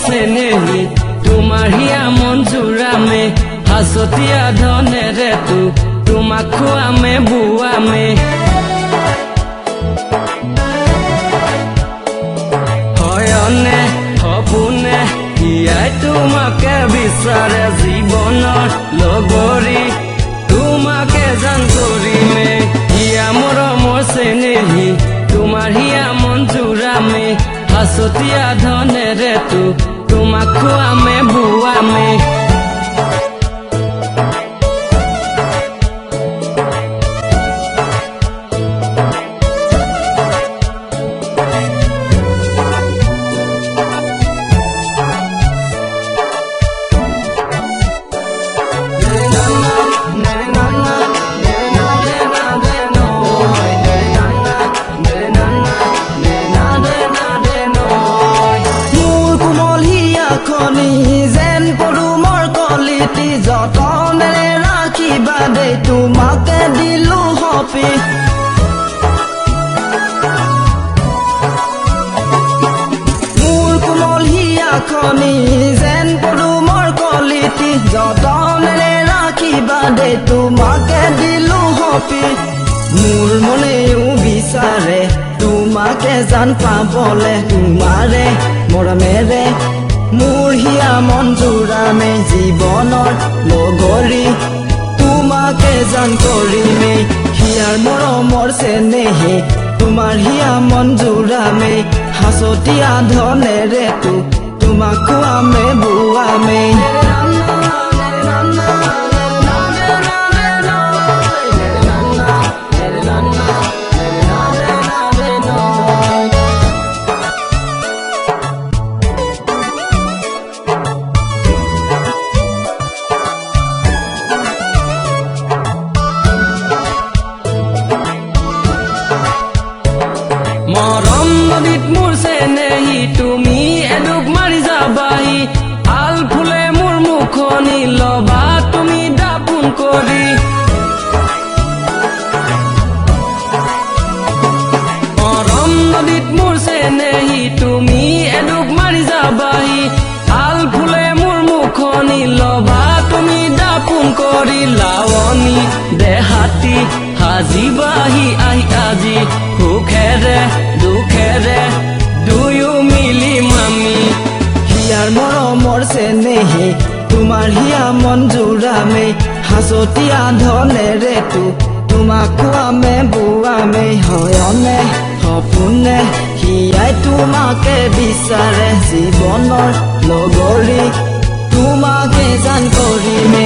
চেনেহি তোমাৰ হিয়া মন জোৰামে হাচতীয়া ধনেৰে তোমাক খোৱামে বুৱামে হয়নে সপোনে হিয়াই তোমাকে বিচাৰে জীৱনৰ লগৰী তোমাকে জান কৰিমে হিয়া মৰমৰ চেনেহি তোমাৰ হিয়া মন জোৰামে হাচতীয়া ধনেৰে তোমাক খোৱামে বুৱামে যেন পদুমৰ কলিটি যতনেৰে ৰাখিবা দেই তোমাকে দিলো সপি মোৰ কোমল হিয়াখনি যেন পদুমৰ কলিটি যতনেৰে ৰাখিবা দেই তোমাকে দিলো সপি মোৰ মনেও বিচাৰে তোমাকে জান পাবলে তোমাৰে মৰমেৰে মোৰ হিয়া মন জোৰামে জীৱনৰ লগৰী তোমাকে জান কৰিমে হিয়াৰ মৰমৰ চেনেহি তোমাৰ হিয়া মন জোৰামে হাচতীয়া ধনেৰে তোমাক খোৱামে বুৱামে মৰম নদীত মোৰ চেনেহি তুমি এডুব মাৰি যাবাহি আল ফুলে মোৰ মুখনি লবা তুমি দাপোন কৰি মৰম নদীত মোৰ চেনেহি তুমি এডুব মাৰি যাবাহি আল ফুলে মোৰ মুখনি লবা তুমি দাপোন কৰি লাৱনী দেহাতী সাজিবাহি আহি আজি সুখেৰে দুখেৰে দুয়ো মিলি মামি হিয়াৰ মৰমৰ চেনেহি তোমাৰ হিয়া মন জোৰামে হাচতীয়া ধনেৰে তোমাক খোৱামে বুৱামে হয়নে সপোনে হিয়াই তোমাকে বিচাৰে জীৱনৰ লগৰী তোমাকে জান কৰিমে